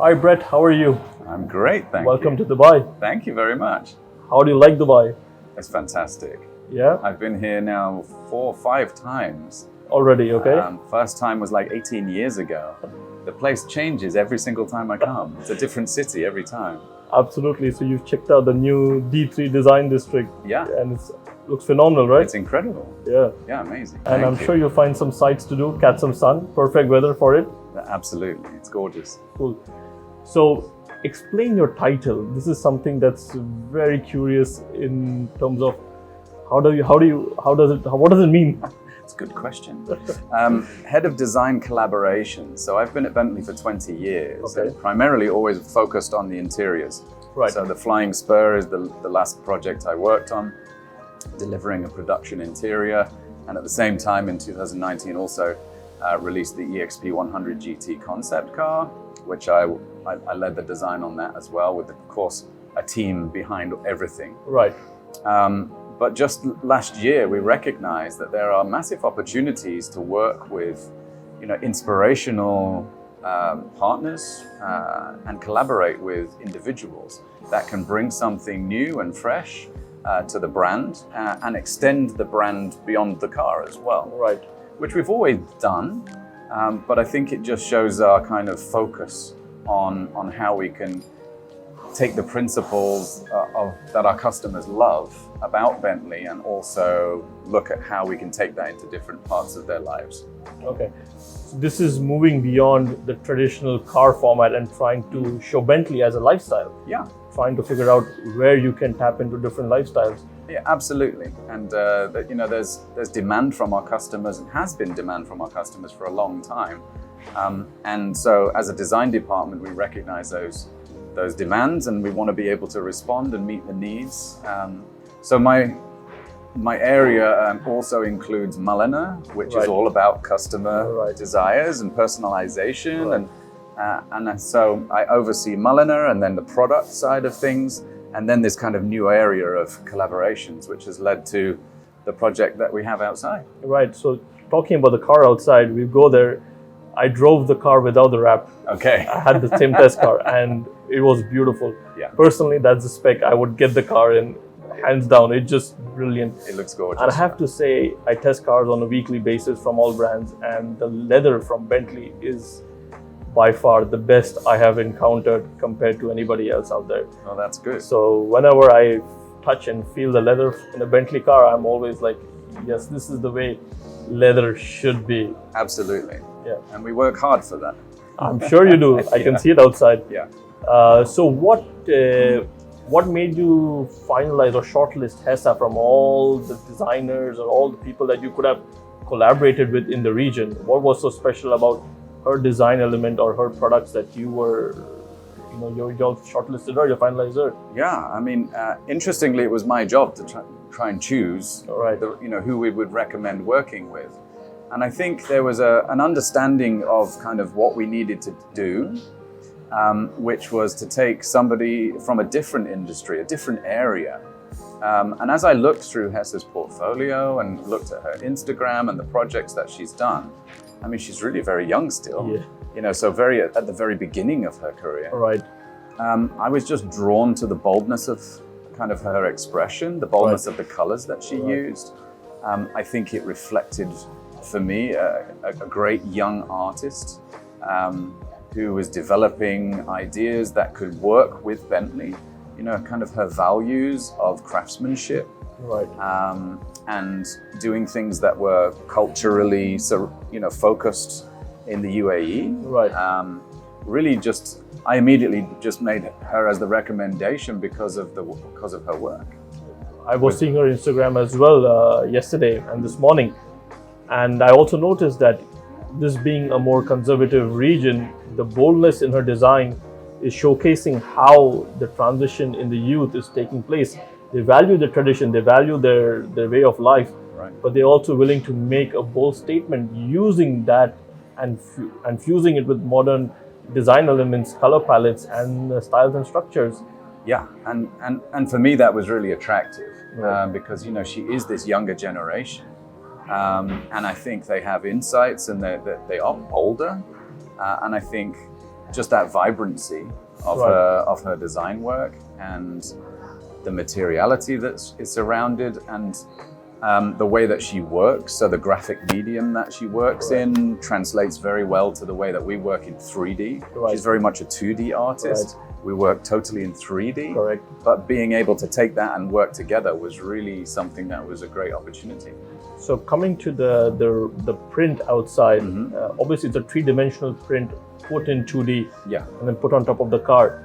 Hi Brett, how are you? I'm great, thank you. Welcome to Dubai. Thank you very much. How do you like Dubai? It's fantastic. Yeah? I've been here now 4 or 5 times. Already, okay? First time was like 18 years ago. The place changes every single time I come. It's a different city every time. Absolutely. So you've checked out the new D3 Design District. Yeah. And it looks phenomenal, right? It's incredible. Yeah. Yeah, amazing. And Thank I'm you. sure you'll find some sights to do, catch some sun. Perfect weather for it. Absolutely, it's gorgeous. Cool. So explain your title. This is something that's very curious in terms of what does it mean? It's a good question. Head of Design Collaboration. So I've been at Bentley for 20 years, Okay. and primarily always focused on the interiors. Right. So the Flying Spur is the last project I worked on, delivering a production interior, and at the same time in 2019 also released the EXP 100 GT concept car, which I led the design on that as well, with, of course, a team behind everything. Right. But just last year, we recognized that there are massive opportunities to work with, inspirational partners and collaborate with individuals that can bring something new and fresh to the brand and extend the brand beyond the car as well. Right. Which we've always done, but I think it just shows our kind of focus on how we can take the principles that our customers love about Bentley and also look at how we can take that into different parts of their lives. Okay. So this is moving beyond the traditional car format and trying to show Bentley as a lifestyle. Yeah. Trying to figure out where you can tap into different lifestyles. Yeah, absolutely. And there's demand from our customers, and has been demand from our customers for a long time. And so as a design department, we recognize those demands, and we want to be able to respond and meet the needs. So my area also includes Mulliner, which Right. is all about customer Right. desires and personalization. Right. And so I oversee Mulliner and then the product side of things, and then this kind of new area of collaborations, which has led to the project that we have outside. Right. So talking about the car outside, we go there. I drove the car without the wrap. Okay. I had the same test car, and it was beautiful. Yeah. Personally, that's the spec I would get the car in, hands down. It's just brilliant. It looks gorgeous. And I have to say, I test cars on a weekly basis from all brands, and the leather from Bentley is by far the best I have encountered compared to anybody else out there. Oh, that's good. So whenever I touch and feel the leather in a Bentley car, I'm always like, yes, this is the way leather should be. Absolutely. Yeah. And we work hard for that. I'm sure you do. I can see it outside. Yeah. So what made you finalize or shortlist Hessa from all the designers or all the people that you could have collaborated with in the region? What was so special about her design element or her products that you were, you're shortlisted or you finalized her? Yeah. I mean, interestingly, it was my job to try and choose Right. who we would recommend working with. And I think there was an understanding of kind of what we needed to do, which was to take somebody from a different industry, a different area. And as I looked through Hessa's portfolio and looked at her Instagram and the projects that she's done, I mean, she's really very young still, Yeah. so at the very beginning of her career. Right. I was just drawn to the boldness of kind of her expression, the boldness of the colors that she used. I think it reflected, for me, a great young artist who was developing ideas that could work with Bentley, kind of her values of craftsmanship. Right. And doing things that were culturally, focused in the UAE. Right. I immediately just made her as the recommendation because of her work. I was seeing her Instagram as well yesterday and this morning. And I also noticed that this being a more conservative region, the boldness in her design is showcasing how the transition in the youth is taking place. They value the tradition, they value their way of life, Right. but they're also willing to make a bold statement using that and fusing it with modern design elements, color palettes, and styles and structures. Yeah, and for me that was really attractive. Right. Because she is this younger generation, and I think they have insights and they are older, and I think just that vibrancy of her design work and the materiality that is surrounded, and the way that she works. So the graphic medium that she works in translates very well to the way that we work in 3D. She's very much a 2D artist. We work totally in 3D. Correct. But being able to take that and work together was really something that was a great opportunity. So coming to the print outside, obviously it's a three-dimensional print put in 2D and then put on top of the car.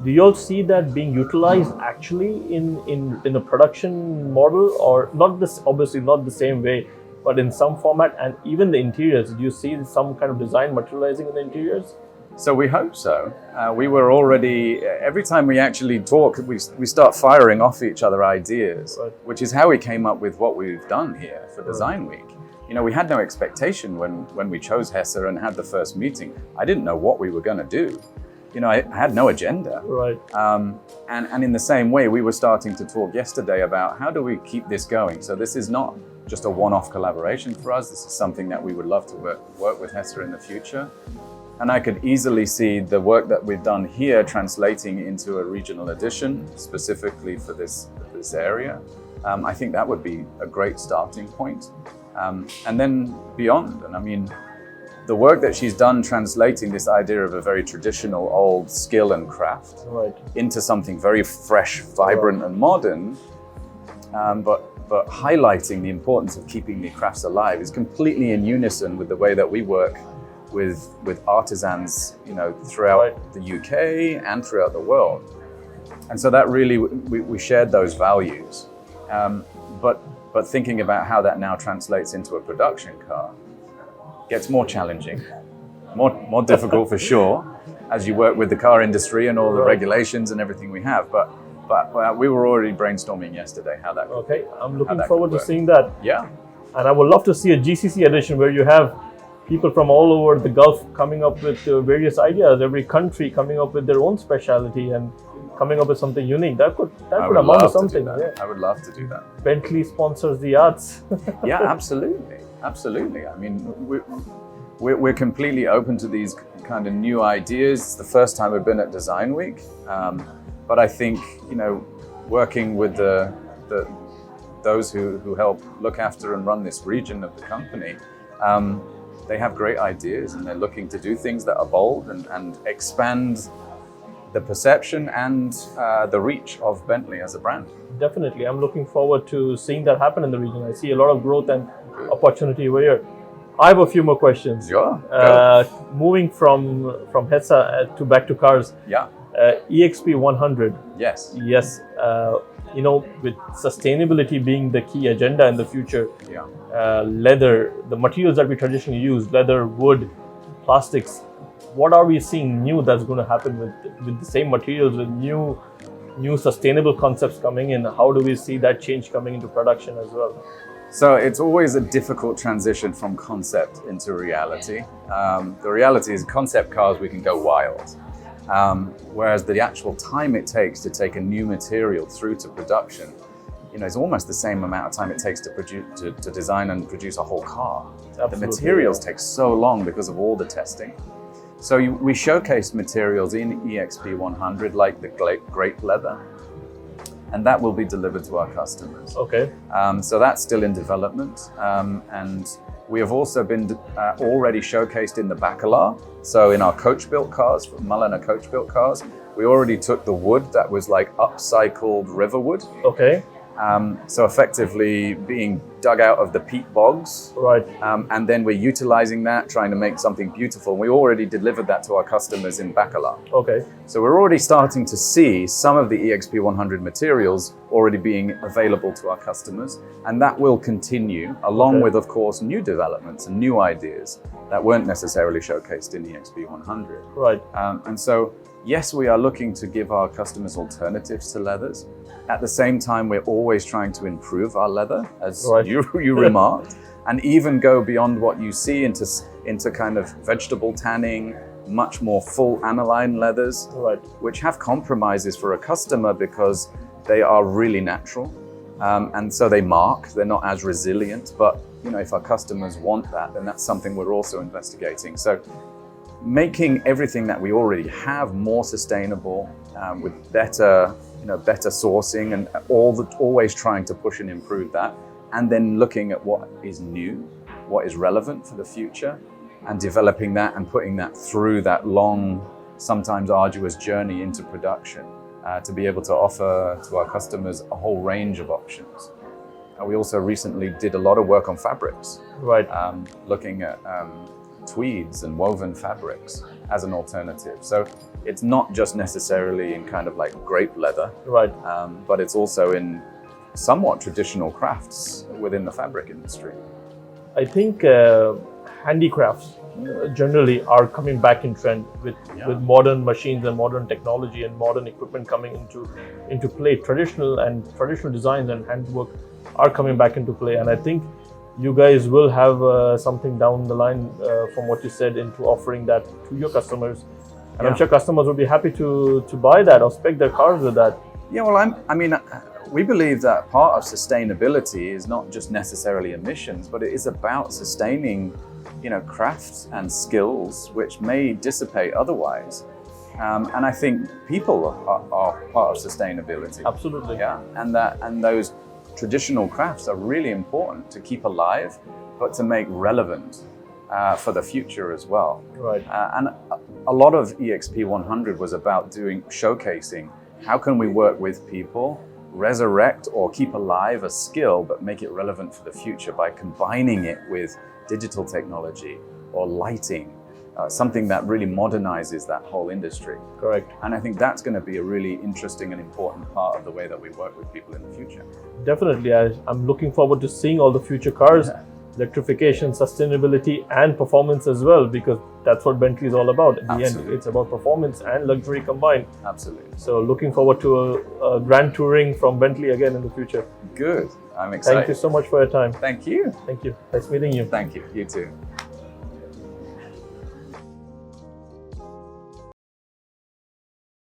Do you all see that being utilized actually in a production model, or not this, obviously not the same way, but in some format? And even the interiors, do you see some kind of design materializing in the interiors? So we hope so. We were already, every time we actually talk, we start firing off each other ideas, which is how we came up with what we've done here for Design Week. You know, we had no expectation when we chose Hesse and had the first meeting. I didn't know what we were going to do. You know, I had no agenda. Right. And in the same way, we were starting to talk yesterday about how do we keep this going? So this is not just a one-off collaboration for us. This is something that we would love to work with Hesse in the future. And I could easily see the work that we've done here translating into a regional edition, specifically for this area. I think that would be a great starting point. And then beyond, and I mean, the work that she's done translating this idea of a very traditional old skill and craft into something very fresh, vibrant and modern, but highlighting the importance of keeping the crafts alive is completely in unison with the way that we work with artisans, you know, throughout the UK and throughout the world. And so that really, we shared those values. But thinking about how that now translates into a production car gets more challenging, more difficult for sure, as you work with the car industry and all the regulations and everything we have. But we were already brainstorming yesterday how that could, I'm looking forward to seeing that. Yeah. And I would love to see a GCC edition where you have people from all over the Gulf coming up with various ideas, every country coming up with their own speciality and coming up with something unique. That could amount to something. I would love to do that. Bentley sponsors the arts. Yeah, absolutely. Absolutely. I mean, we're completely open to these kind of new ideas. It's the first time we've been at Design Week. But I think, you know, working with those who help look after and run this region of the company, they have great ideas and they're looking to do things that are bold and expand the perception and the reach of Bentley as a brand. Definitely. I'm looking forward to seeing that happen in the region. I see a lot of growth and opportunity over here. I have a few more questions. Sure. Moving from Hesse to back to cars. Yeah. EXP 100. Yes. Yes. You know, with sustainability being the key agenda in the future, leather, the materials that we traditionally use, leather, wood, plastics, what are we seeing new that's going to happen with the same materials, with new sustainable concepts coming in? How do we see that change coming into production as well? So it's always a difficult transition from concept into reality. The reality is concept cars, we can go wild. Whereas the actual time it takes to take a new material through to production, you know, it's almost the same amount of time it takes to design and produce a whole car. Absolutely, the materials take so long because of all the testing. So we showcased materials in EXP 100 like the grape leather, and that will be delivered to our customers. Okay. So that's still in development, and we have also been already showcased in the Bacalar. So in our coach-built cars, Mulliner coach-built cars, we already took the wood that was like upcycled river wood. Okay. So effectively being dug out of the peat bogs. Right. And then we're utilizing that, trying to make something beautiful. We already delivered that to our customers in Bacalar. Okay. So we're already starting to see some of the EXP 100 materials already being available to our customers. And that will continue along with, of course, new developments and new ideas that weren't necessarily showcased in EXP 100. Right. And so, yes, we are looking to give our customers alternatives to leathers. At the same time, we're always trying to improve our leather, as you remarked, and even go beyond what you see into kind of vegetable tanning, much more full aniline leathers, which have compromises for a customer because they are really natural. And so they mark, they're not as resilient, but you know, if our customers want that, then that's something we're also investigating. So making everything that we already have more sustainable, with better, better sourcing, and always trying to push and improve that, and then looking at what is new, what is relevant for the future, and developing that and putting that through that long, sometimes arduous journey into production, to be able to offer to our customers a whole range of options. We also recently did a lot of work on fabrics, Right. looking at tweeds and woven fabrics as an alternative. So it's not just necessarily in kind of like grape leather, Right. but it's also in somewhat traditional crafts within the fabric industry. I think handicrafts generally are coming back in trend with modern machines and modern technology and modern equipment coming into play. Traditional designs and handwork are coming back into play, and I think you guys will have something down the line, from what you said, into offering that to your customers, and I'm sure customers will be happy to buy that or spec their cars with that. Yeah, well, we believe that part of sustainability is not just necessarily emissions, but it is about sustaining, crafts and skills which may dissipate otherwise. And I think people are part of sustainability. Absolutely. Yeah, and those traditional crafts are really important to keep alive, but to make relevant for the future as well. Right. And a lot of EXP 100 was about showcasing how can we work with people, resurrect or keep alive a skill, but make it relevant for the future by combining it with digital technology or lighting, something that really modernizes that whole industry. Correct. And I think that's going to be a really interesting and important part of the way that we work with people in the future. Definitely. I'm looking forward to seeing all the future cars, electrification, sustainability, and performance as well, because that's what Bentley is all about. At the end, it's about performance and luxury combined. Absolutely. So looking forward to a grand touring from Bentley again in the future. Good. I'm excited. Thank you so much for your time. Thank you. Thank you. Nice meeting you. Thank you. You too.